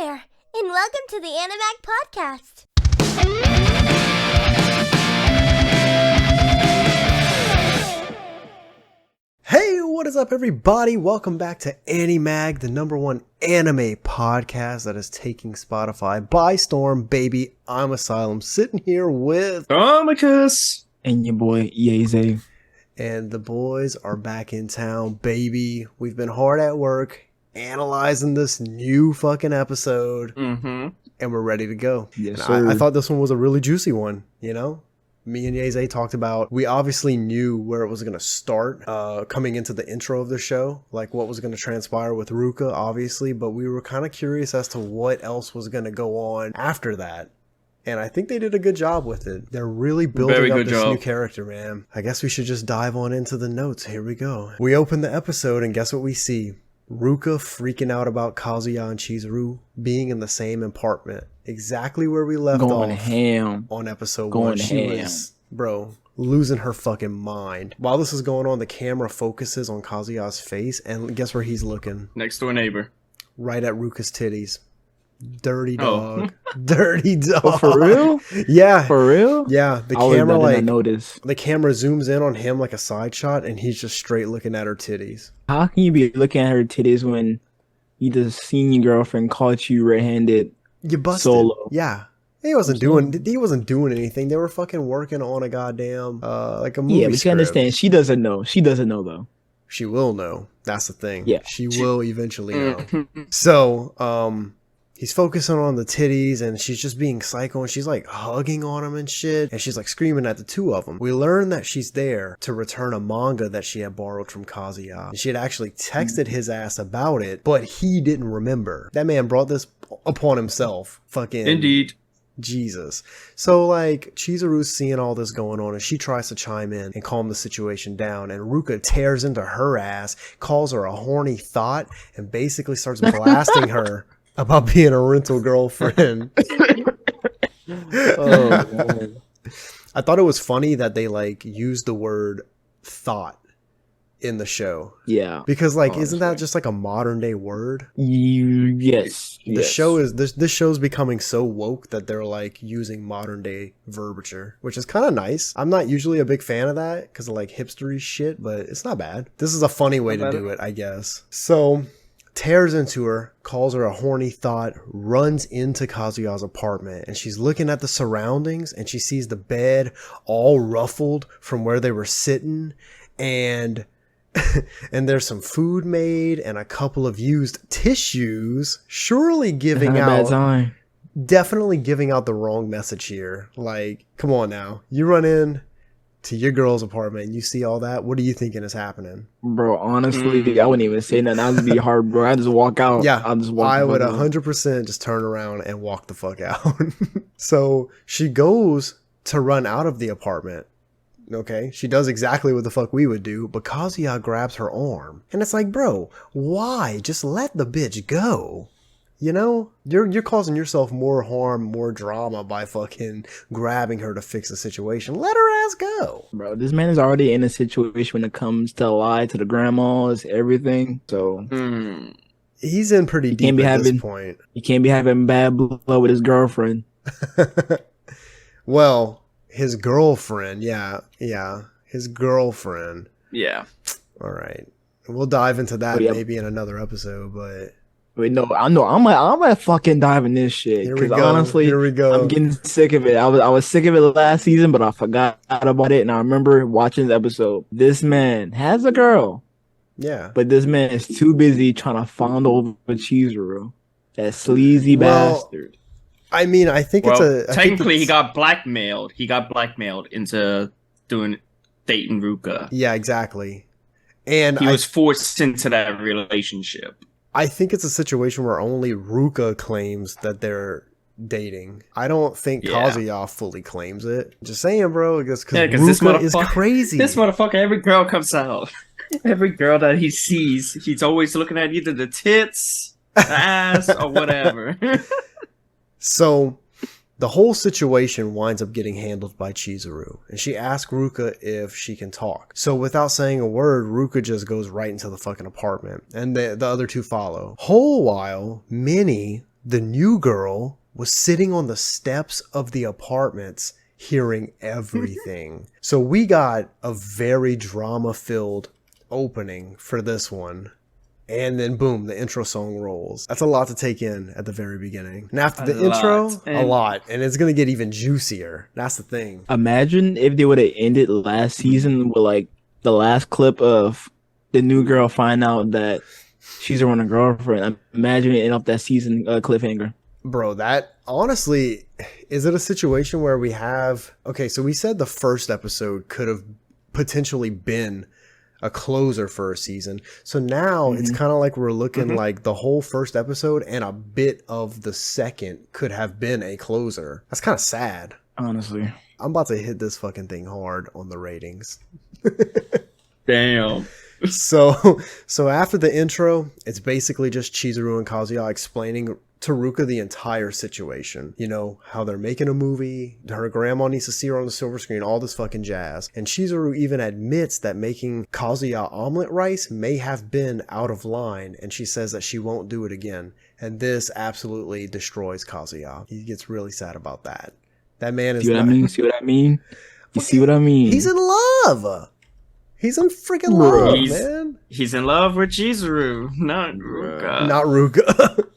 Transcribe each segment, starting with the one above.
there, and welcome to the Animag podcast. Hey, what is up, everybody? Welcome back to Animag, the #1 anime podcast that is taking Spotify by storm, baby. I'm Asylum, sitting here with Amicus and your boy Yeze. And the boys are back in town, baby. We've been hard at work analyzing this new fucking episode, and we're ready to go. Yes, sir. I thought this one was a really juicy one, you know? Me and Yeze talked about, we obviously knew where it was going to start coming into the intro of the show, like what was going to transpire with Ruka, obviously, but we were kind of curious as to what else was going to go on after that. And I think they did a good job with it. They're really building up this new character, man. I guess we should just dive on into the notes. Here we go. We open the episode and guess what we see? Ruka freaking out about Kazuya and Chizuru being in the same apartment. Exactly where we left off ham on episode 1. She was, losing her fucking mind. While this is going on, the camera focuses on Kazuya's face, and guess where he's looking? Next door neighbor. Right at Ruka's titties. Dirty dog. Dirty dog. Oh, for real? Yeah. For real? Yeah. The I camera notice. The camera zooms in on him like a side shot, and he's just straight looking at her titties. How can you be looking at her titties when you just seen your girlfriend caught you red-handed? You busted. Solo. Yeah. He wasn't doing anything. They were fucking working on a goddamn like a movie. Yeah, but you understand, she doesn't know. She doesn't know though. She will know. That's the thing. Yeah. She will eventually know. So, he's focusing on the titties, and she's just being psycho, and she's like hugging on him and shit, and she's like screaming at the two of them. We learn that she's there to return a manga that she had borrowed from Kazuya. And she had actually texted his ass about it, but he didn't remember. That man brought this upon himself. Fucking Indeed. Jesus. So like Chizuru's seeing all this going on, and she tries to chime in and calm the situation down, and Ruka tears into her ass, calls her a horny thought, and basically starts blasting her about being a rental girlfriend. Oh, man. I thought it was funny that they like used the word thought in the show. Yeah. Because like, isn't that just like a modern day word? Yes. This show's becoming so woke that they're like using modern day verbiage, which is kind of nice. I'm not usually a big fan of that because of like hipstery shit, but it's not bad. This is a funny way to do it, I guess. So tears into her, calls her a horny thought, runs into Kazuya's apartment, and she's looking at the surroundings, and she sees the bed all ruffled from where they were sitting, and and there's some food made and a couple of used tissues, surely definitely giving out the wrong message here. Like, come on now. You run in to your girl's apartment and you see all that, what are you thinking is happening? Bro, honestly, I wouldn't even say nothing. That would be hard, bro. I just walk out. Yeah, I would 100% just turn around and walk the fuck out. So she goes to run out of the apartment. Okay, she does exactly what the fuck we would do, but Kazuya grabs her arm. And it's like, bro, why? Just let the bitch go. You know, you're causing yourself more harm, more drama by fucking grabbing her to fix the situation. Let her ass go. Bro, this man is already in a situation when it comes to lie to the grandmas, everything. So he's in pretty deep at this point. He can't be having bad blood with his girlfriend. Well, his girlfriend, yeah, his girlfriend. Yeah. All right, we'll dive into that maybe in another episode, but. Wait, no, I'm gonna fucking dive in this shit. Because honestly, here we go. I'm getting sick of it. I was sick of it last season, but I forgot about it, and I remember watching the episode. This man has a girl. Yeah. But this man is too busy trying to fondle over Chizuru. That sleazy bastard. I mean, I think technically he got blackmailed. He got blackmailed into dating Ruka. Yeah, exactly. And he was forced into that relationship. I think it's a situation where only Ruka claims that they're dating. I don't think Kazuya fully claims it. Just saying, bro. Because Ruka is crazy. This motherfucker, every girl comes out. Every girl that he sees, he's always looking at either the tits, the ass, or whatever. So the whole situation winds up getting handled by Chizuru, and she asks Ruka if she can talk. So without saying a word, Ruka just goes right into the fucking apartment, and the other two follow. Whole while, Mini the new girl was sitting on the steps of the apartments hearing everything. So we got a very drama-filled opening for this one. And then boom, the intro song rolls. That's a lot to take in at the very beginning. And after the intro, a lot. And it's going to get even juicier. That's the thing. Imagine if they would have ended last season with like the last clip of the new girl find out that she's her own girlfriend. Imagine it end up that season cliffhanger. Bro, that honestly, is it a situation where we have... Okay, so we said the first episode could have potentially been a closer for a season. So now it's kind of like we're looking like the whole first episode and a bit of the second could have been a closer. That's kind of sad. Honestly. I'm about to hit this fucking thing hard on the ratings. Damn. So after the intro, it's basically just Chizuru and Kazuya explaining to Ruka the entire situation. You know, how they're making a movie, her grandma needs to see her on the silver screen, all this fucking jazz. And Chizuru even admits that making Kazuya omelet rice may have been out of line, and she says that she won't do it again. And this absolutely destroys Kazuya. He gets really sad about that. That man is... See what I mean? You see what I mean? He's in love! He's in freaking love, man. He's in love with Chizuru, not Ruka. Not Ruka.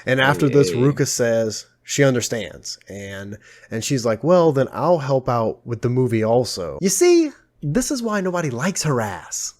And after this, Ruka says she understands. And she's like, well, then I'll help out with the movie also. You see, this is why nobody likes her ass.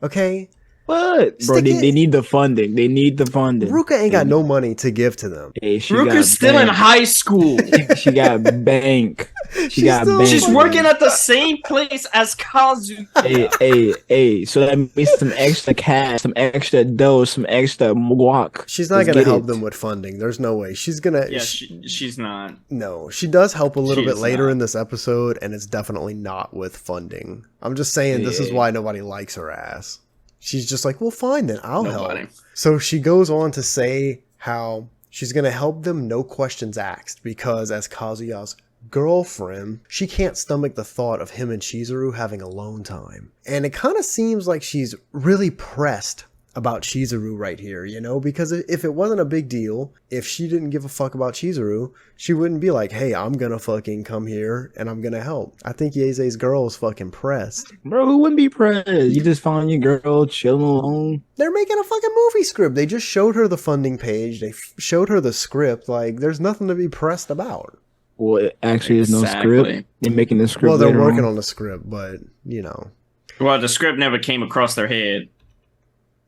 Okay? What? Bro, they need the funding. They need the funding. Ruka ain't got no money to give to them. Hey, Ruka's still in high school. She got bank. She got bank. She's working at the same place as Kazuya. Hey. So that means some extra cash, some extra dough, some extra guac. She's not going to help them with funding. There's no way. She's going to... Yeah, she's not. No, she does help a little bit later in this episode, and it's definitely not with funding. I'm just saying this is why nobody likes her ass. She's just like, well, fine, then I'll help. So she goes on to say how she's going to help them, no questions asked, because as Kazuya's girlfriend, she can't stomach the thought of him and Chizuru having alone time. And it kind of seems like she's really pressed about Chizuru right here, you know, because if it wasn't a big deal, if she didn't give a fuck about Chizuru, she wouldn't be like, hey, I'm gonna fucking come here and I'm gonna help. I think Yeze's girl is fucking pressed. Bro, who wouldn't be pressed? You just found your girl chilling alone. They're making a fucking movie script. They just showed her the funding page. They showed her the script. Like, there's nothing to be pressed about. Well, it actually is no script. They're making the script. Well, they're working on the script, but, you know. Well, the script never came across their head.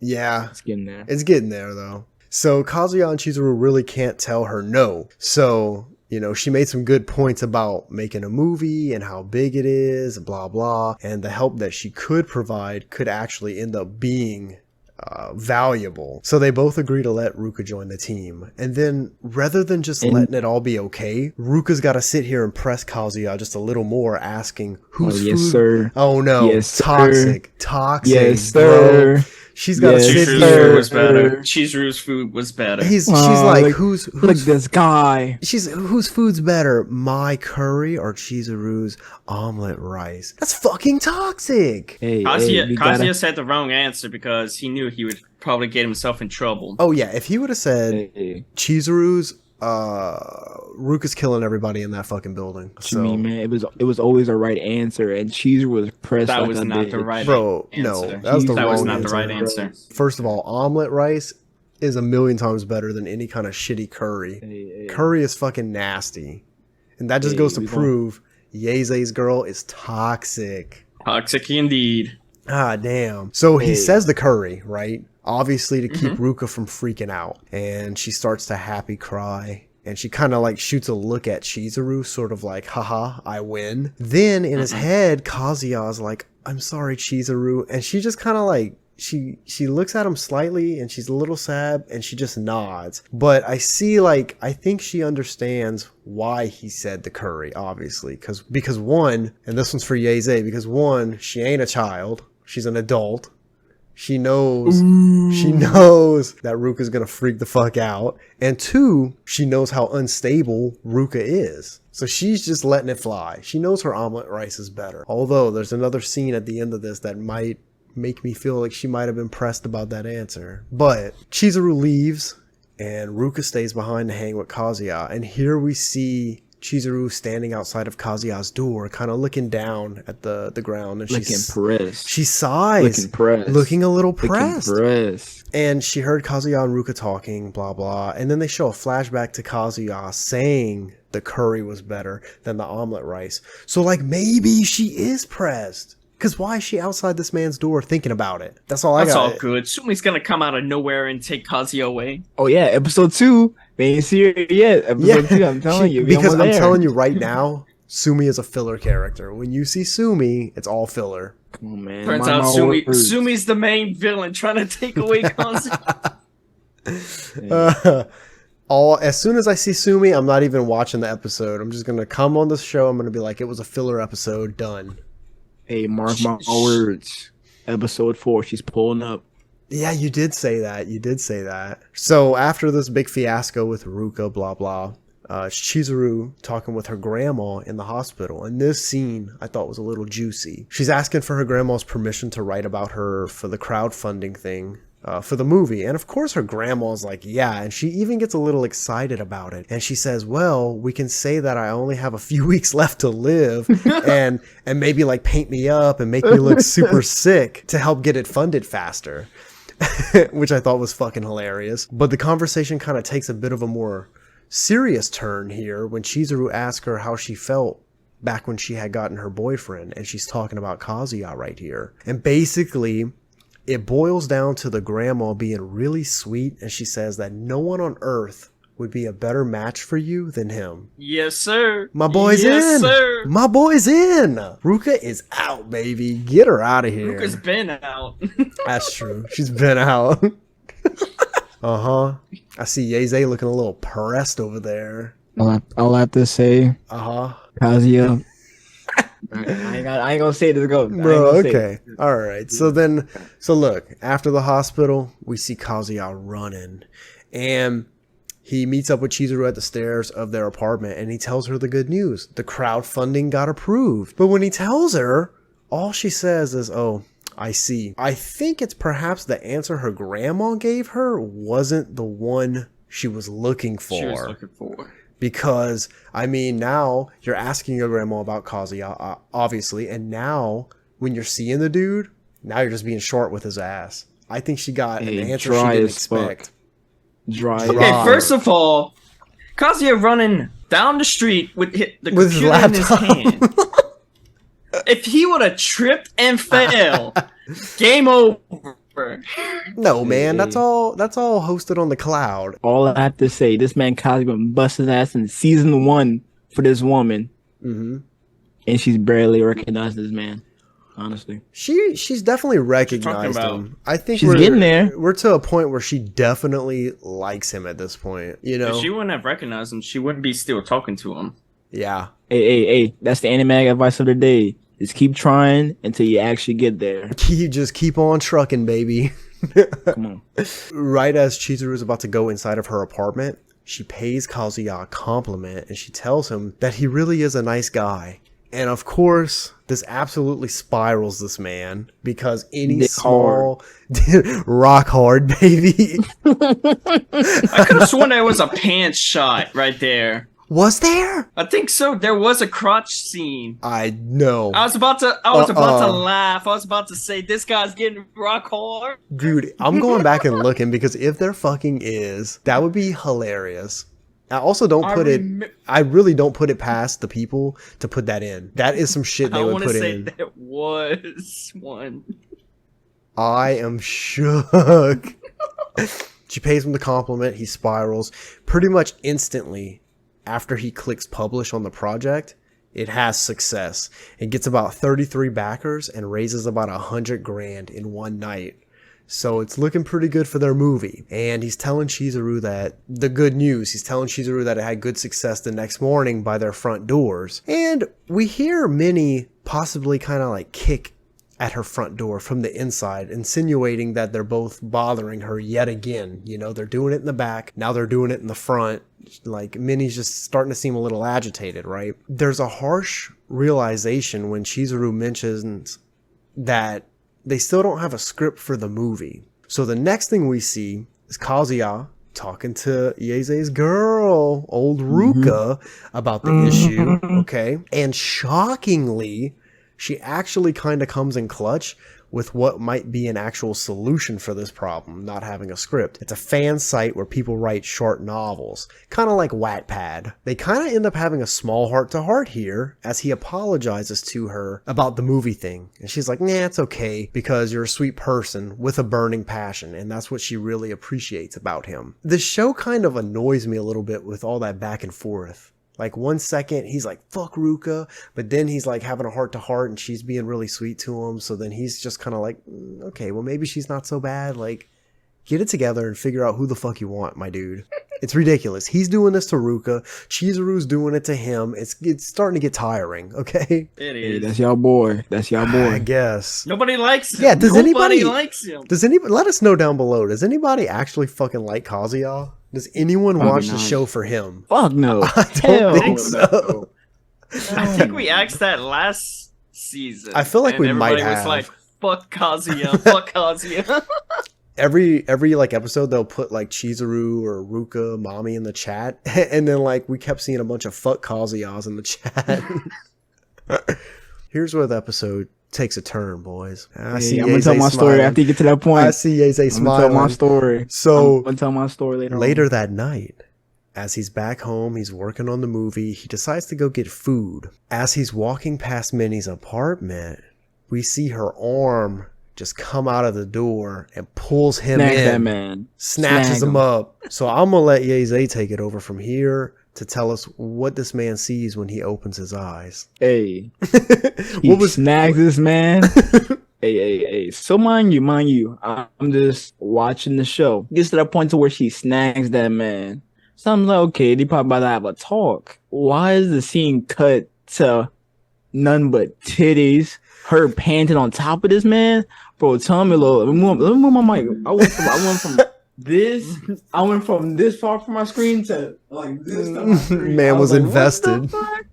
Yeah. It's getting there. It's getting there, though. So Kazuya and Chizuru really can't tell her no. So, you know, she made some good points about making a movie and how big it is, blah, blah. And the help that she could provide could actually end up being valuable. So they both agree to let Ruka join the team. And then rather than just letting it all be okay, Ruka's got to sit here and press Kazuya just a little more, asking who's yes, food? Sir. Oh no, yes, toxic, sir. Toxic, yes, sir. Bro. She's got to sit Chizuru's here. food was better. Chizuru's food was better. She's like, look, who's look this guy? Whose food's better, my curry or Chizuru's omelet rice? That's fucking toxic. Kazuya said the wrong answer because he knew he would probably get himself in trouble. Oh yeah, if he would have said Chizuru's, Ruka's killing everybody in that fucking building. So, I mean, man, it was always a right answer, and Chizuru was pressed. That like was not the right bro. answer. No, that was the wrong was not answer. the right answer. First of all, omelet rice is a million times better than any kind of shitty curry. Curry is fucking nasty, and that just goes to prove Yeze's girl is toxic. Toxic indeed. Ah, damn. So he says the curry, right? Obviously to keep Ruka from freaking out. And she starts to happy cry. And she kind of like shoots a look at Chizuru, sort of like, haha, I win. Then in his head, Kazuya's like, I'm sorry, Chizuru. And she just kind of like, she looks at him slightly and she's a little sad and she just nods. But I see like, I think she understands why he said the curry, obviously. Because one, and this one's for Yeze, because one, she ain't a child. She's an adult. She knows that Ruka's gonna freak the fuck out. And two, she knows how unstable Ruka is. So she's just letting it fly. She knows her omelet rice is better. Although there's another scene at the end of this that might make me feel like she might have been pressed about that answer. But Chizuru leaves and Ruka stays behind to hang with Kazuya. And here we see Chizuru standing outside of Kazuya's door, kind of looking down at the ground, and Looking pressed. she sighs, Looking pressed. looking a little pressed. Looking pressed. And she heard Kazuya and Ruka talking, blah blah, and then they show a flashback to Kazuya saying the curry was better than the omelet rice. So like maybe she is pressed. Cause why is she outside this man's door thinking about it? That's all I got. That's all good. Sumi's gonna come out of nowhere and take Kazuya away. Oh yeah, episode 2. They ain't seen her yet. Episode 2, I'm telling you. Because I'm telling you right now, Sumi is a filler character. When you see Sumi, it's all filler. Come on, man. Turns out Sumi's the main villain trying to take away Kazuya. As soon as I see Sumi, I'm not even watching the episode. I'm just gonna come on this show. I'm gonna be like, it was a filler episode. Done. Hey, mark my words. Episode 4, she's pulling up. Yeah, you did say that. You did say that. So after this big fiasco with Ruka, blah, blah, Chizuru talking with her grandma in the hospital. And this scene I thought was a little juicy. She's asking for her grandma's permission to write about her for the crowdfunding thing. For the movie, and of course her grandma's like, yeah, and she even gets a little excited about it, and she says, well, we can say that I only have a few weeks left to live, and maybe like paint me up and make me look super sick to help get it funded faster. Which I thought was fucking hilarious. But the conversation kind of takes a bit of a more serious turn here when Chizuru asks her how she felt back when she had gotten her boyfriend, and she's talking about Kazuya right here, and basically it boils down to the grandma being really sweet, and she says that no one on earth would be a better match for you than him. Yes, sir. My boy's in. Yes, sir. My boy's in. Ruka is out, baby. Get her out of here. Ruka's been out. That's true. She's been out. Uh-huh. I see Yeze looking a little pressed over there. I'll have to say, Uh-huh. Kazuya. I ain't gonna say this, go. Bro, okay. All right. So look, after the hospital, we see Kazuya running, and he meets up with Chizuru at the stairs of their apartment, and he tells her the good news. The crowdfunding got approved. But when he tells her, all she says is, oh, I see. I think it's perhaps the answer her grandma gave her wasn't the one she was looking for. She was looking for. Because, I mean, now you're asking your grandma about Kazuya, obviously, and now when you're seeing the dude, now you're just being short with his ass. I think she got an answer she didn't expect. Dry. Okay, first of all, Kazuya running down the street with the With his computer in his laptop. hand. If he would have tripped and fell, game over. No, man, that's all hosted on the cloud. All I have to say, this man Kazuya been busting ass in season 1 for this woman, and she's barely recognized this man. Honestly, she's definitely recognized him. I think she's getting there. We're to a point where she definitely likes him at this point. You know, If she wouldn't have recognized him, she wouldn't be still talking to him. Yeah. Hey, that's the Animag advice of the day. Just keep trying until you actually get there. Keep on trucking, baby. Come on. Right as Chizuru is about to go inside of her apartment, she pays Kazuya a compliment, and she tells him that he really is a nice guy. And of course, this absolutely spirals this man, because any small rock hard, baby. I could have sworn there was a pants shot right there. Was there? I think so. There was a crotch scene. I know. I was about to laugh. I was about to say this guy's getting rock hard. Dude, I'm going back and looking, because if there fucking is, that would be hilarious. I also I really don't put it past the people to put that in. That is some shit they would put in. I want to say there was one. I am shook. She pays him the compliment. He spirals pretty much instantly. After he clicks publish on the project, it has success. It gets about 33 backers and raises about $100,000 in one night. So it's looking pretty good for their movie. And he's telling Chizuru that the good news. He's telling Chizuru that it had good success the next morning by their front doors. And we hear Mini possibly kind of like kick at her front door from the inside, insinuating that they're both bothering her yet again. You know, they're doing it in the back. Now they're doing it in the front. Like, Minnie's just starting to seem a little agitated, right? There's a harsh realization when Chizuru mentions that they still don't have a script for the movie. So the next thing we see is Kazuya talking to Iese's girl, old Ruka, about the issue, okay? And shockingly, she actually kind of comes in clutch with what might be an actual solution for this problem, not having a script. It's a fan site where people write short novels, kind of like Wattpad. They kind of end up having a small heart-to-heart here as he apologizes to her about the movie thing. And she's like, nah, it's okay because you're a sweet person with a burning passion, and that's what she really appreciates about him. The show kind of annoys me a little bit with all that back and forth. Like 1 second, he's like, fuck Ruka. But then he's like having a heart to heart and she's being really sweet to him. So then he's just kind of like, okay, well, maybe she's not so bad. Like, get it together and figure out who the fuck you want, my dude. It's ridiculous. He's doing this to Ruka. Chizuru's doing it to him. It's starting to get tiring, okay? It Hey, is. that's y'all boy. That's y'all boy. I guess. Nobody likes him. Yeah, does Nobody anybody likes him. Does anybody let us know down below? Does anybody actually fucking like Kazuya? Does anyone Probably watch the not. show for him? Fuck no. I don't Hell think no. so. I think we asked that last season. I feel like and we might everybody was have. like, fuck Kazuya, fuck Kazuya. Every like episode they'll put like Chizuru or Ruka, mommy in the chat, and then like we kept seeing a bunch of fuck Kazuyas in the chat. Here's where the episode takes a turn, boys. I see I'm gonna tell Yeze my story smiling. after you get to that point. I see Yeze I'm gonna smiling. tell my story. So I'm gonna tell my story later. later that night, as he's back home, he's working on the movie, he decides to go get food. As he's walking past Minnie's apartment, we see her arm just come out of the door and pulls him Snatch in. that man. Snatches Snag him up. So I'm gonna let Yeze take it over from here to tell us what this man sees when he opens his eyes. Hey, he What was snags this man. Hey. So mind you, I'm just watching the show. Gets to that point to where she snags that man. So I'm like, okay, they probably about to have a talk. Why is the scene cut to none but titties? Her panting on top of this man? Bro, tell me a little. Let me move my mic. I went from this. I went from this far from my screen to like this. To my screen. Man I was like, invested. what the fuck?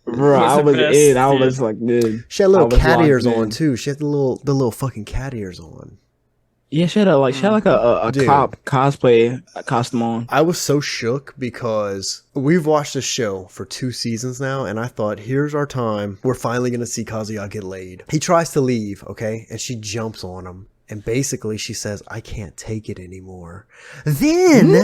Bro, I was in. I was like, dude. She had little I was cat locked ears in. on too. She had the little fucking cat ears on. Yeah, she had a Dude. cop cosplay costume on. I was so shook because we've watched this show for 2 seasons now, and I thought, here's our time. We're finally going to see Kazuya get laid. He tries to leave, okay? And she jumps on him. And basically she says, I can't take it anymore. Then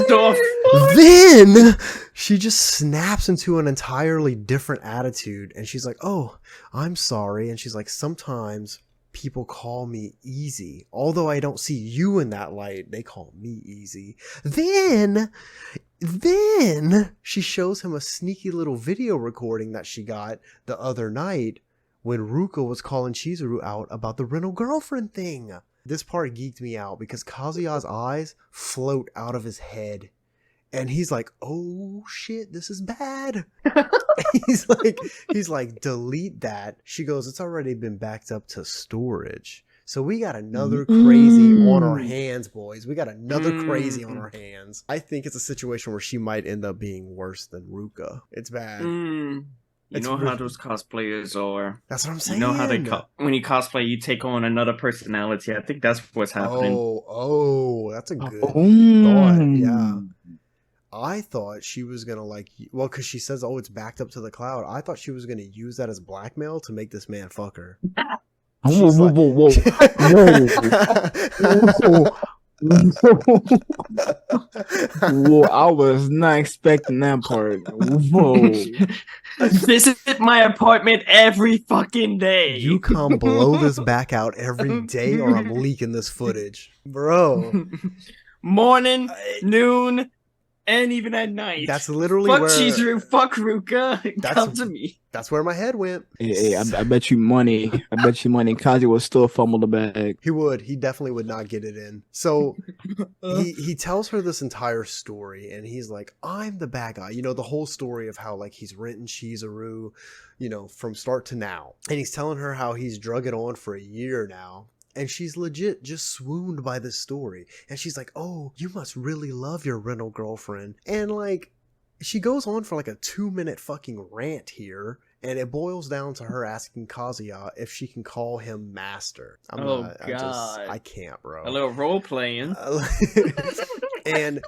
she just snaps into an entirely different attitude. And she's like, oh, I'm sorry. And she's like, sometimes people call me easy. Although I don't see you in that light, they call me easy. Then she shows him a sneaky little video recording that she got the other night when Ruka was calling Chizuru out about the rental girlfriend thing. This part geeked me out because Kazuya's eyes float out of his head. And he's like, oh shit, this is bad. he's like, delete that. She goes, it's already been backed up to storage. So we got another crazy on our hands, boys. We got another crazy on our hands. I think it's a situation where she might end up being worse than Ruka. It's bad. You know how those cosplayers are. That's what I'm saying. You know how they when you cosplay, you take on another personality. I think that's what's happening. Oh, that's a good thought. Yeah. I thought she was going to because she says, oh, it's backed up to the cloud. I thought she was going to use that as blackmail to make this man fuck her. Whoa. Whoa, I was not expecting that part. Whoa. Visit my apartment every fucking day. You come blow this back out every day or I'm leaking this footage. Bro. Morning, noon, and even at night. That's literally fuck where... Chizuru, fuck Ruka. Come to me. That's where my head went. Hey, I bet you money. Kazuya will still fumble the bag. He would. He definitely would not get it in. So he tells her this entire story and he's like, I'm the bad guy. You know, the whole story of how like he's renting Chizuru, you know, from start to now. And he's telling her how he's drug it on for a year now. And she's legit just swooned by this story. And she's like, oh, you must really love your rental girlfriend. And like, she goes on for like a 2-minute fucking rant here. And it boils down to her asking Kazuya if she can call him master. God. I can't, bro. A little role playing. And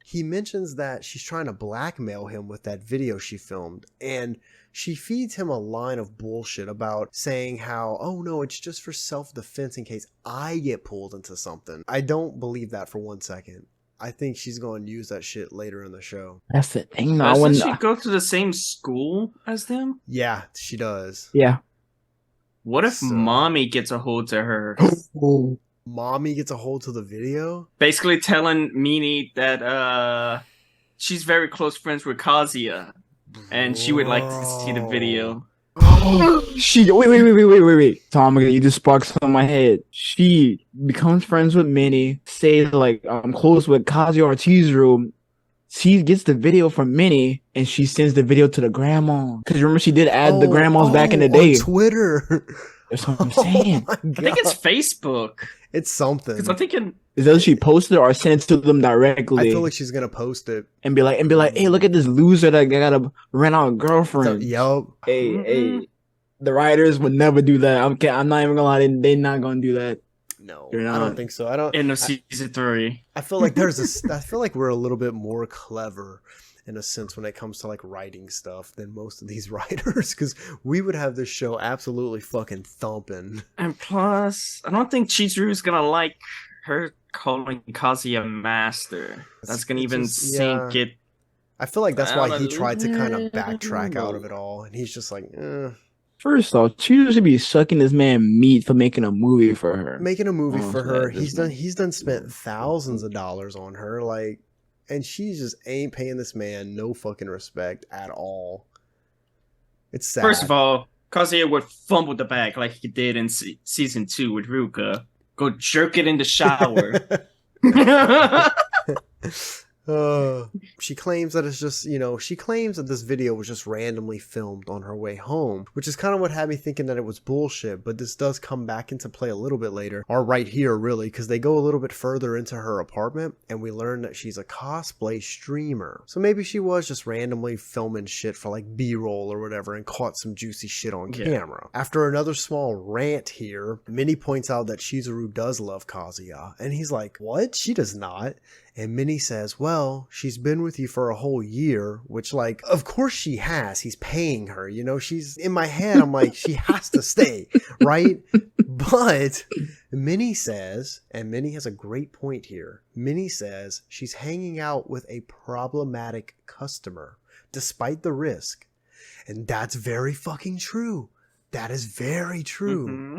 he mentions that she's trying to blackmail him with that video she filmed, and she feeds him a line of bullshit about saying how, oh no, it's just for self-defense in case I get pulled into something. I don't believe that for 1 second. I think she's going to use that shit later in the show. That's the thing. No, Doesn't she go to the same school as them? Yeah, she does. Yeah. What if mommy gets a hold to her? Mommy gets a hold to the video? Basically telling Mini that she's very close friends with Kazuya. And she would like to see the video. Wait. Tom, you just sparked something in my head. She becomes friends with Mini, say like, I'm close with Kazuya or Chizuru. She gets the video from Mini, and she sends the video to the grandma. Because remember, she did add the grandmas back in the day. On Twitter. That's what I'm saying. Oh I think it's Facebook. It's something. Because I'm thinking... Is that she posted it or sent it to them directly? I feel like she's gonna post it and be like, hey, look at this loser that gotta rent out a girlfriend. Yup. Hey, the writers would never do that. I'm not even gonna lie, they're not gonna do that. No, I don't think so. I don't. In season 3, I feel like I feel like we're a little bit more clever in a sense when it comes to like writing stuff than most of these writers, because we would have this show absolutely fucking thumping. And plus, I don't think Chizuru's gonna like her calling Kazuya master. That's gonna even sink it. I feel like that's why he tried to kind of backtrack out of it all, and he's just like, First off, Chizuru should be sucking this man meat for making a movie for her. Making a movie for her. He's done spent thousands of dollars on her, like, and she just ain't paying this man no fucking respect at all. It's sad. First of all, Kazuya would fumble the bag like he did in season 2 with Ruka. Go jerk it in the shower. She claims that it's just, she claims that this video was just randomly filmed on her way home, which is kind of what had me thinking that it was bullshit, but this does come back into play a little bit later, or right here really, because they go a little bit further into her apartment, and we learn that she's a cosplay streamer. So maybe she was just randomly filming shit for like B-roll or whatever, and caught some juicy shit on camera. After another small rant here, Mini points out that Chizuru does love Kazuya, and he's like, what? She does not. And Mini says, well, she's been with you for a whole year, which, like, of course she has. He's paying her, she's in my head. I'm like, she has to stay, right? But Mini says, and Mini has a great point here. Mini says she's hanging out with a problematic customer, despite the risk. And that's very fucking true. That is very true. Mm-hmm.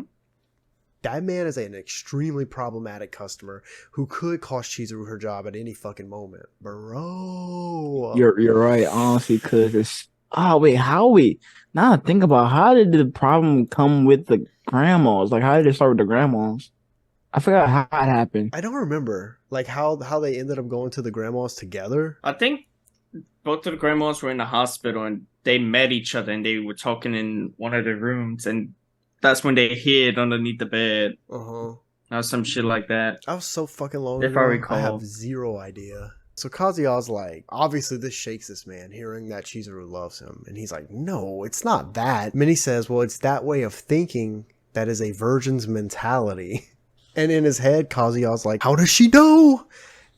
That man is an extremely problematic customer who could cost Chizuru her job at any fucking moment. Bro. You're right, honestly, because it's... Now I think about how did the problem come with the grandmas? Like, how did it start with the grandmas? I forgot how it happened. I don't remember. Like, how they ended up going to the grandmas together. I think both of the grandmas were in the hospital and they met each other and they were talking in one of the rooms and that's when they hid underneath the bed. Or some shit like that. That was so fucking long ago. If I recall. I have zero idea. So Kazuya's like, obviously this shakes this man, hearing that Chizuru loves him. And he's like, no, it's not that. Mini says, well, it's that way of thinking that is a virgin's mentality. And in his head, Kazuya's like, how does she know?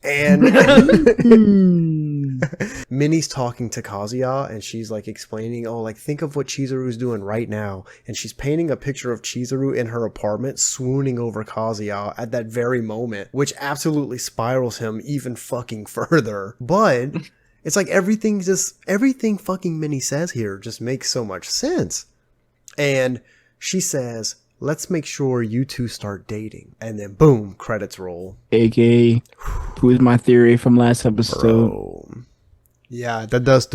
And Mini's talking to Kazuya and she's like explaining, think of what Chizuru's doing right now. And she's painting a picture of Chizuru in her apartment swooning over Kazuya at that very moment, which absolutely spirals him even fucking further. But it's like everything fucking Mini says here just makes so much sense. And she says, let's make sure you two start dating. And then boom, credits roll. AKA, who's my theory from last episode? Bro. Yeah, that does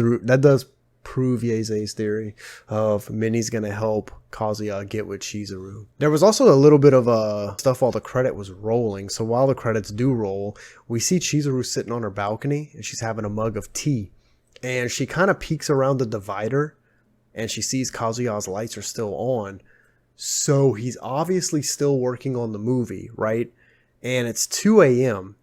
prove Yeze's theory of Mini's gonna help Kazuya get with Chizuru. There was also a little bit of stuff while the credit was rolling. So while the credits do roll, we see Chizuru sitting on her balcony and she's having a mug of tea. And she kind of peeks around the divider and she sees Kazuya's lights are still on. So he's obviously still working on the movie, right? And it's 2 a.m.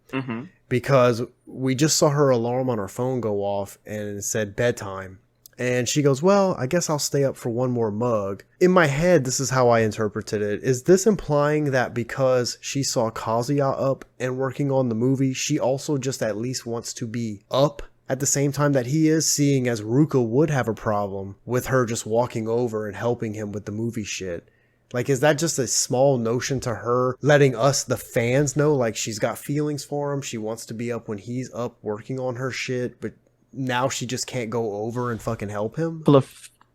Because we just saw her alarm on her phone go off and it said bedtime. And she goes, well, I guess I'll stay up for one more mug. In my head, this is how I interpreted it. Is this implying that because she saw Kazuya up and working on the movie, she also just at least wants to be up at the same time that he is, seeing as Ruka would have a problem with her just walking over and helping him with the movie shit? Like, is that just a small notion to her, letting us, the fans, know, like, she's got feelings for him, she wants to be up when he's up working on her shit, but now she just can't go over and fucking help him? For a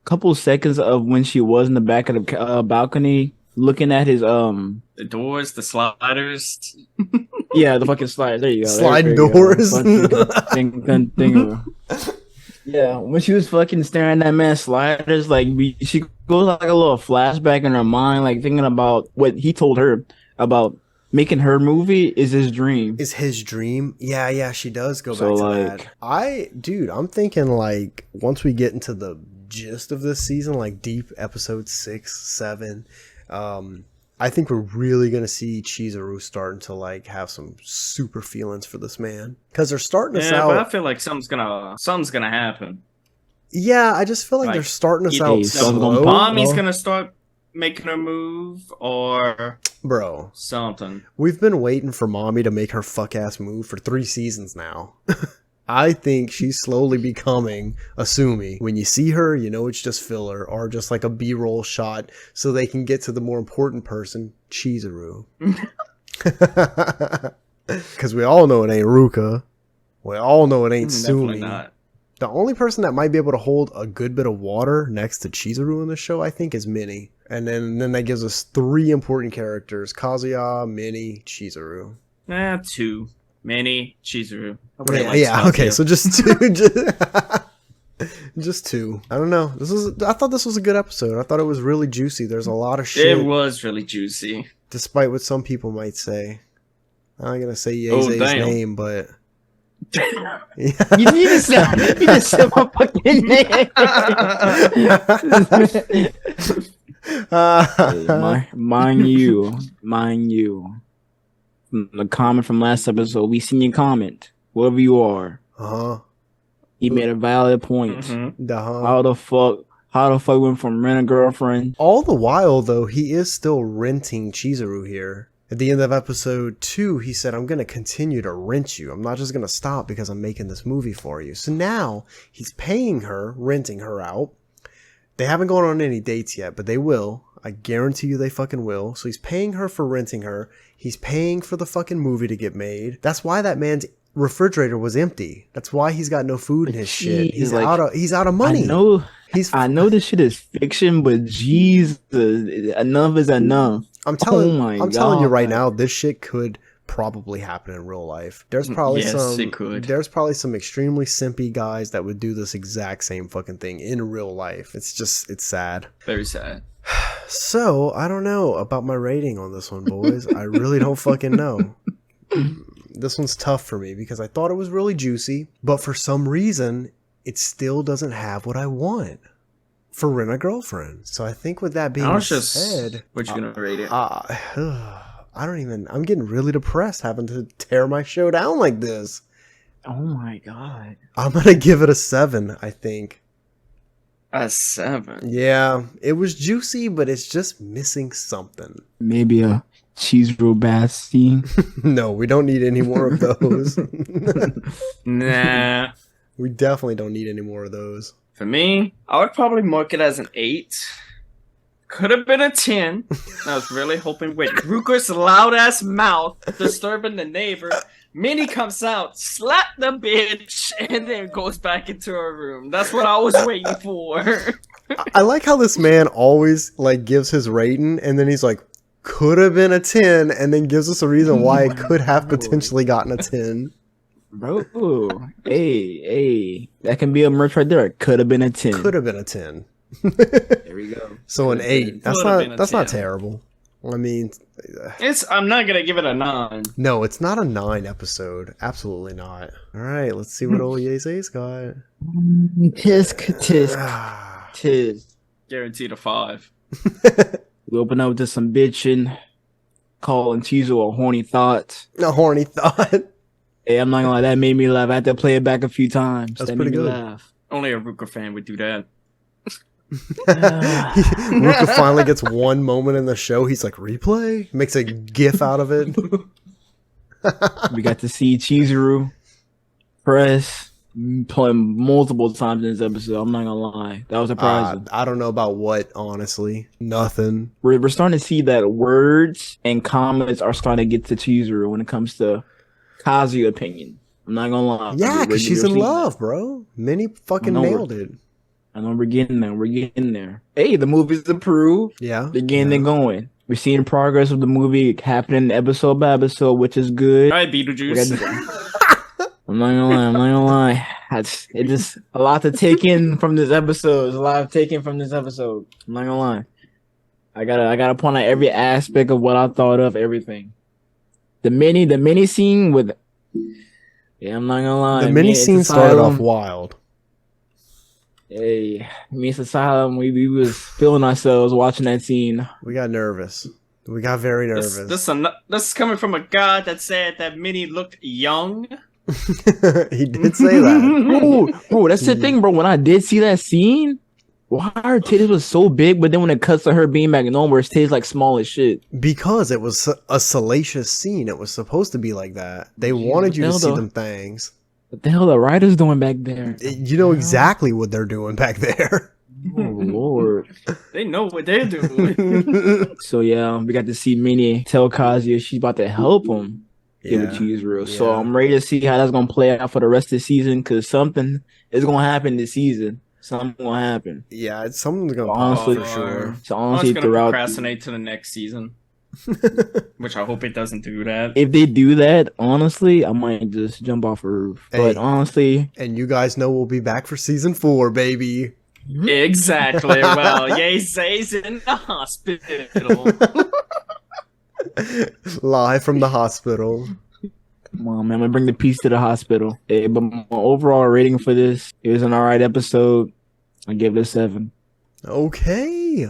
couple of seconds of when she was in the back of the balcony, looking at his the doors, the sliders. Yeah, the fucking sliders. There you go. Sliding doors. Yeah, when she was fucking staring at that man's sliders, like she goes like a little flashback in her mind, like thinking about what he told her about making her movie is his dream. Is his dream? Yeah, she does go So, back to like- that. I'm thinking like once we get into the gist of this season, like deep episode 6, 7, I think we're really gonna see Chizuru starting to like have some super feelings for this man, because they're starting us out. But I feel like something's gonna happen. Yeah, I just feel like they're starting us out slow. Mommy's gonna start making her move, or bro, something. We've been waiting for mommy to make her fuck ass move for 3 seasons now. I think she's slowly becoming Asumi. When you see her, you know it's just filler or just like a B-roll shot so they can get to the more important person, Chizuru. Because we all know it ain't Ruka. We all know it ain't Sumi. Not. The only person that might be able to hold a good bit of water next to Chizuru in the show, I think, is Mini. And then that gives us 3 important characters: Kazuya, Mini, Chizuru. 2. Mini, Chizuru. Okay, so just 2. Just 2. I don't know. I thought this was a good episode. I thought it was really juicy. There's a lot of shit. It was really juicy. Despite what some people might say. I'm not gonna say Yeze's name, but You need to say my fucking name. Mind you. The comment from last episode, we seen your comment. Whoever you are. He made a valid point. Mm-hmm. Uh-huh. How the fuck went from rent a girlfriend? All the while, though, he is still renting Chizuru here. At the end of episode 2, he said, I'm going to continue to rent you. I'm not just going to stop because I'm making this movie for you. So now he's paying her, renting her out. They haven't gone on any dates yet, but they will. I guarantee you they fucking will. So he's paying her for renting her. He's paying for the fucking movie to get made. That's why that man's refrigerator was empty. That's why he's got no food in his shit. He's out of money. I know this shit is fiction, but Jesus, enough is enough. I'm telling you right now, this shit could probably happen in real life. There's probably There's probably some extremely simpy guys that would do this exact same fucking thing in real life. It's sad. Very sad. So, I don't know about my rating on this one, boys. I really don't fucking know. This one's tough for me because I thought it was really juicy, but for some reason, it still doesn't have what I want for Rent a Girlfriend. So I think with that being said... What you gonna rate it? I'm getting really depressed having to tear my show down like this. Oh my god. I'm gonna give it a 7, I think. A 7? Yeah, it was juicy, but it's just missing something. Maybe a Chizuru bath scene. No, we don't need any more of those. Nah. We definitely don't need any more of those. For me, I would probably mark it as an 8. Could have been a 10. I was really hoping. Wait, Ruka's loud ass mouth disturbing the neighbor. Minnie comes out, slap the bitch, and then goes back into her room. That's what I was waiting for. I like how this man always like gives his rating, and then he's like, could have been a 10, and then gives us a reason why it could have potentially gotten a 10. Bro, hey, that can be a merch right there. It could have been a 10. Could have been a 10. There we go. So an 8. That's not terrible. I mean, I'm not gonna give it a 9. No, it's not a 9 episode. Absolutely not. All right, let's see what old Yeze's got. Tisk. Guaranteed a 5. We open up to some bitching, calling Chizu a horny thought. A horny thought. Hey, I'm not gonna lie, that made me laugh. I had to play it back a few times. That's that pretty made me good. laugh. Only a Ruka fan would do that. Ruka finally gets one moment in the show. He's like, replay? Makes a gif out of it. We got to see Chizuru press playing multiple times in this episode. I'm not gonna lie, that was surprising. I don't know about what, honestly. Nothing. We're starting to see that words and comments are starting to get to Chizuru when it comes to Kazuya opinion. I'm not gonna lie. Yeah, because she's in love, that. bro. Minnie fucking nailed it. I know we're getting there. We're getting there. Hey, the movie's approved. Yeah. They're getting it going. We're seeing progress of the movie happening episode by episode, which is good. All right, Beetlejuice. I'm not gonna lie. It's just a lot to take in from this episode. There's a lot to take in from this episode. I'm not gonna lie. I gotta point out every aspect of what I thought of everything. The mini scene with. Yeah, I'm not gonna lie. The mini scene started off wild. Hey, Miss Asylum, we was feeling ourselves watching that scene. We got nervous. We got very nervous. This is coming from a guy that said that Minnie looked young. He did say that. Bro, that's the thing, bro. When I did see that scene, why her titties was so big, but then when it cuts to her being back normal, her titties like small as shit. Because it was a salacious scene. It was supposed to be like that. They wanted you to see them things. What the hell the writers doing back there? You know exactly what they're doing back there. Oh Lord. They know what they're doing. So yeah, we got to see Mini tell Kazuya she's about to help him get with Chizuru. So I'm ready to see how that's gonna play out for the rest of the season, because something is gonna happen this season. Something gonna happen. Yeah, something's gonna pop for sure. So I'm honestly, just gonna procrastinate to the next season. Which I hope it doesn't do that. If they do that, honestly, I might just jump off a roof. Hey, but honestly, and you guys know we'll be back for season 4, baby. Exactly. Well, Yay's in the hospital. Live from the hospital. Come on, man, I'm gonna bring the piece to the hospital. Hey, but my overall rating for this, it was an alright episode. I give it a 7. Okay,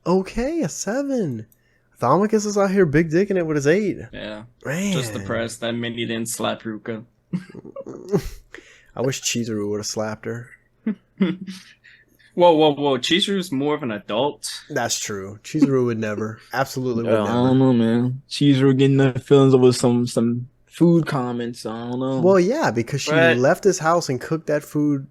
a 7. Thomicus is out here big dicking it with his 8. Yeah. Man. Just depressed that Minnie didn't slap Ruka. I wish Chizuru would have slapped her. Whoa. Chizuru's more of an adult. That's true. Chizuru would never. Absolutely would never. I don't know, man. Chizuru getting the feelings over some food comments. I don't know. Well, yeah, because she left his house and cooked that food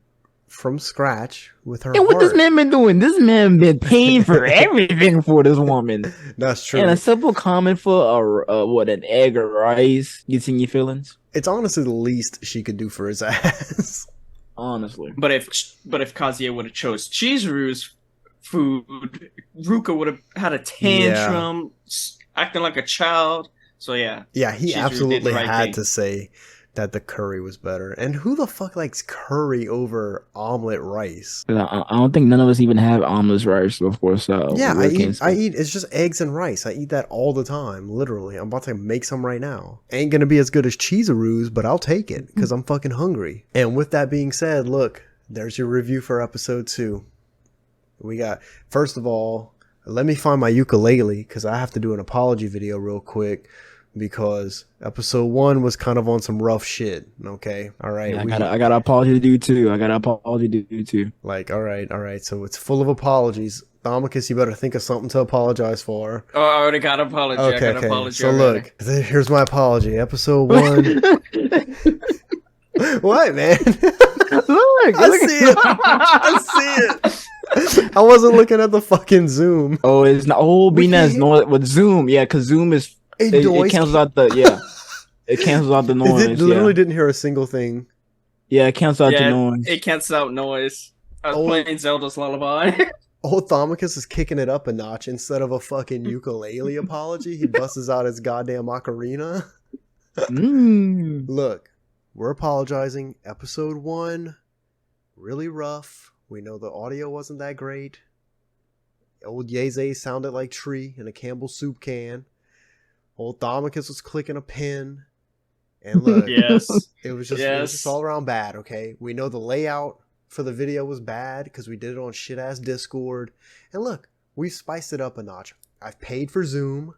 from scratch with her And what heart. this man been doing? This man been paying for everything for this woman. That's true. And a simple comment for an egg or rice gets in your feelings. It's honestly the least she could do for his ass. Honestly. But if Kazuya would have chose Chizuru's food, Ruka would have had a tantrum, acting like a child. So yeah. Yeah, he Chizuru absolutely did the right had thing. to say that the curry was better. And who the fuck likes curry over omelet rice? I don't think none of us even have omelet rice, of course. Yeah, I eat, it's just eggs and rice. I eat that all the time, literally. I'm about to make some right now. Ain't gonna be as good as Chizuru's, but I'll take it, because I'm fucking hungry. And with that being said, look, there's your review for episode 2. We got, first of all, let me find my ukulele, because I have to do an apology video real quick. Because episode 1 was kind of on some rough shit. Okay, all right. Yeah, I got an apology to do too. Like, all right. So it's full of apologies. Thomicus, you better think of something to apologize for. Oh, I already got an apology. Okay. Apology So already. look, here's my apology. Episode 1. What, man? I see it. I wasn't looking at the fucking Zoom. Oh, it's not. Oh, being as with Zoom, yeah, because Zoom is. It cancels out the It cancels out the noise. It literally didn't hear a single thing. Yeah, it cancels out the noise. It cancels out noise. I was playing Zelda's Lullaby. Old Thomicus is kicking it up a notch. Instead of a fucking ukulele apology, he busts out his goddamn ocarina. Look, we're apologizing. Episode 1, really rough. We know the audio wasn't that great. Old Yeze sounded like tree in a Campbell soup can. Old Thomicus was clicking a pen. And look, it was just all around bad, okay? We know the layout for the video was bad because we did it on shit-ass Discord. And look, we've spiced it up a notch. I've paid for Zoom.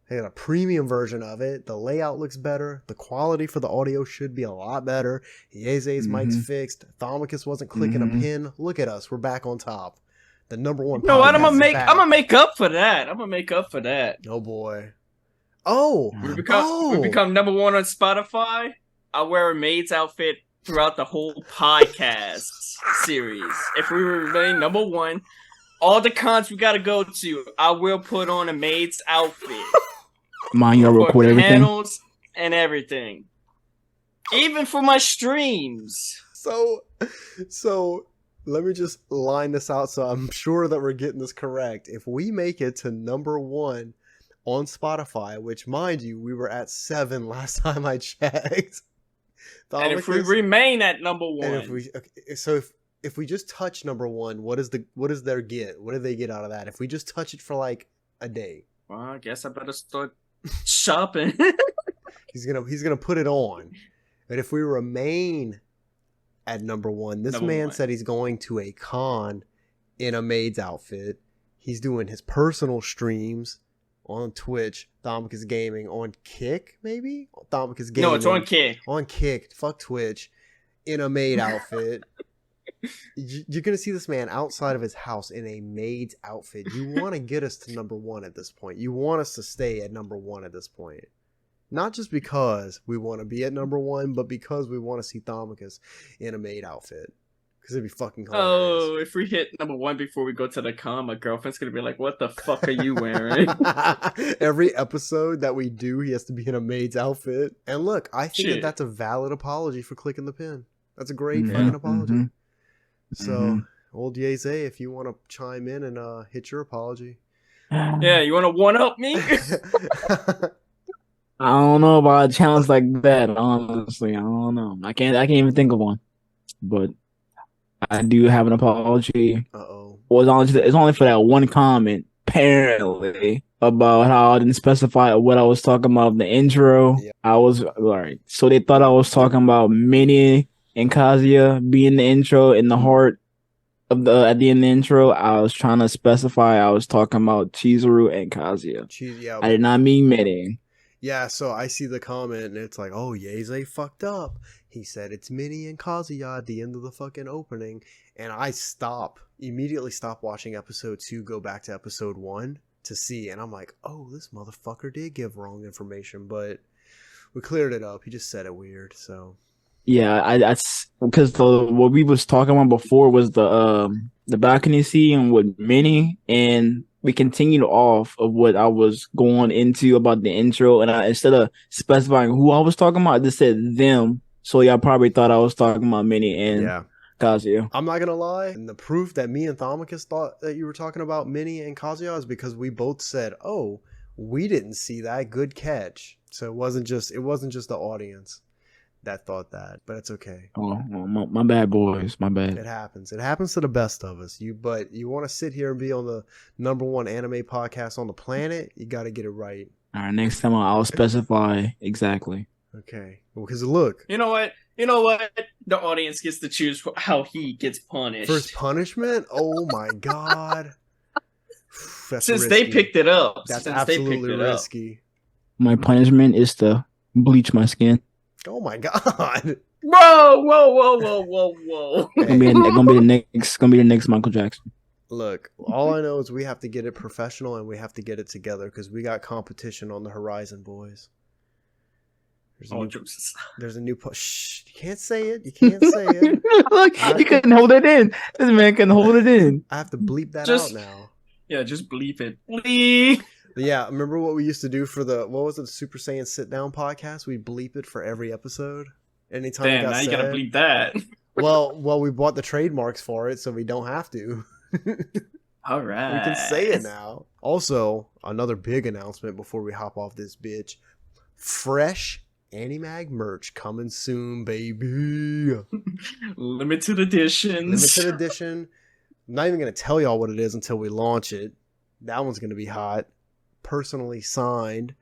They got a premium version of it. The layout looks better. The quality for the audio should be a lot better. Yeze's mic's fixed. Thomicus wasn't clicking a pin. Look at us. We're back on top. The number one. You know what? I'm podcast is back. gonna make up for that. Oh boy. Oh. We become number one on Spotify. I wear a maid's outfit throughout the whole podcast series. If we remain number one, all the cons we gotta go to, I will put on a maid's outfit. Mine, you'll record everything. Panels and everything. Even for my streams. So let me just line this out so I'm sure that we're getting this correct. If we make it to number one on Spotify, which mind you, we were at 7 last time I checked. And if we remain at number one. If we just touch number one, what does their get? What do they get out of that? If we just touch it for like a day. Well, I guess I better start shopping. He's gonna put it on. But if we remain at number one, this man said he's going to a con in a maid's outfit. He's doing his personal streams on Twitch, Thomicus Gaming, on Kick, maybe? Thomicus Gaming. No, it's on Kick. On Kick. Fuck Twitch. In a maid outfit. You're going to see this man outside of his house in a maid's outfit. You want to get us to number one at this point. You want us to stay at number one at this point. Not just because we want to be at number one, but because we want to see Thomicus in a maid outfit. Because it'd be fucking hilarious. Oh, if we hit number one before we go to the con, my girlfriend's going to be like, what the fuck are you wearing? Every episode that we do, he has to be in a maid's outfit. And look, I think that's a valid apology for clicking the pin. That's a great fucking apology. So, old Yeze, if you want to chime in and hit your apology. Yeah, you want to one-up me? I don't know about a challenge like that, honestly. I don't know. I can't even think of one. But I do have an apology. Uh-oh. It's only for that one comment, apparently, about how I didn't specify what I was talking about in the intro. Yeah. I was, alright. So they thought I was talking about Mini and Kazuya being the intro in the heart of at the end of the intro. I was trying to specify I was talking about Chizuru and Kazuya. Yeah. I did not mean Mini. Yeah, so I see the comment and it's like, oh, Yeze fucked up. He said it's Mini and Kazuya at the end of the fucking opening. And I immediately stop watching episode 2, go back to episode 1 to see. And I'm like, oh, this motherfucker did give wrong information. But we cleared it up. He just said it weird, so. Yeah, that's because what we was talking about before was the balcony scene with Mini, and we continued off of what I was going into about the intro, and instead of specifying who I was talking about, I just said them. So y'all probably thought I was talking about Mini and Kazuya. I'm not gonna lie, and the proof that me and Thomicus thought that you were talking about Mini and Kazuya is because we both said, "Oh, we didn't see that. Good catch." So it wasn't just the audience that thought that, but it's okay. Oh, my bad, boys. My bad. It happens. It happens to the best of us. But you want to sit here and be on the number one anime podcast on the planet, you got to get it right. All right, next time I'll specify exactly. Okay. Because look. You know what? The audience gets to choose how he gets punished. First punishment? Oh my god. That's Since risky. they picked it up. That's absolutely risky. My punishment is to bleach my skin. Oh my god! Whoa! Gonna be the next Michael Jackson. Look, all I know is we have to get it professional and we have to get it together because we got competition on the horizon, boys. There's a new Shh! You can't say it. You can't say it. Look, he couldn't hold it in. This man couldn't hold it in. I have to bleep that out now. Yeah, just bleep it. Bleep. Yeah, remember what we used to do for the Super Saiyan Sit Down podcast? We'd bleep it for every episode. Anytime it got now said. You gotta bleep that. Well, we bought the trademarks for it, so we don't have to. All right. We can say it now. Also, another big announcement before we hop off this bitch. Fresh Animag merch coming soon, baby. Limited editions. Limited edition. I'm not even going to tell y'all what it is until we launch it. That one's going to be hot. Personally signed,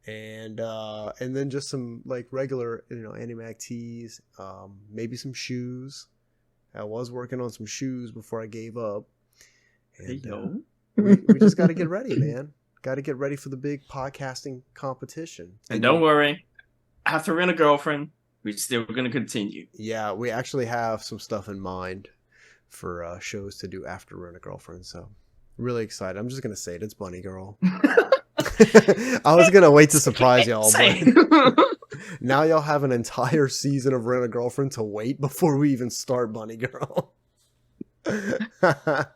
and then just some like regular Animag tees, maybe some shoes. I was working on some shoes before I gave up, and we just got to get ready, man. Got to get ready for the big podcasting competition. And don't worry, after Rent a Girlfriend, we're still gonna continue. Yeah, we actually have some stuff in mind for shows to do after Rent a Girlfriend. So really excited. I'm just gonna say it. It's Bunny Girl. I was gonna wait to surprise y'all, but now y'all have an entire season of Rent a Girlfriend to wait before we even start Bunny Girl.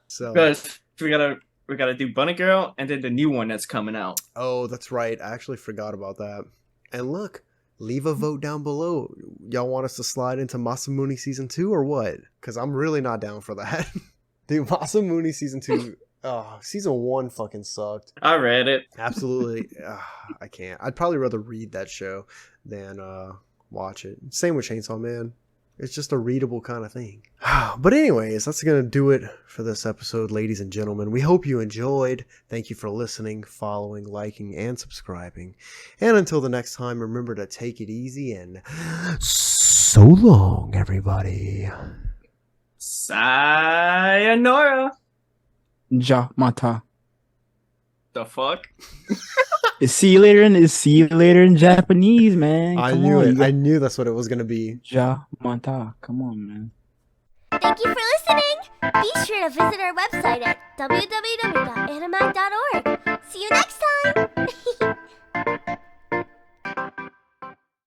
So because we gotta do Bunny Girl and then the new one that's coming out. Oh, that's right. I actually forgot about that. And look, leave a vote down below. Y'all want us to slide into Masamune season 2 or what? Because I'm really not down for that. Dude, Masamune season 2. Oh, season 1 fucking sucked. I read it. Absolutely. I can't. I'd probably rather read that show than watch it. Same with Chainsaw Man. It's just a readable kind of thing. But anyways, that's going to do it for this episode, ladies and gentlemen. We hope you enjoyed. Thank you for listening, following, liking, and subscribing. And until the next time, remember to take it easy and so long, everybody. Sayonara. Ja mata. The fuck? See you later in Japanese, man. I Come knew on, it. I knew that's what it was going to be. Ja mata. Come on, man. Thank you for listening. Be sure to visit our website at www.animag.com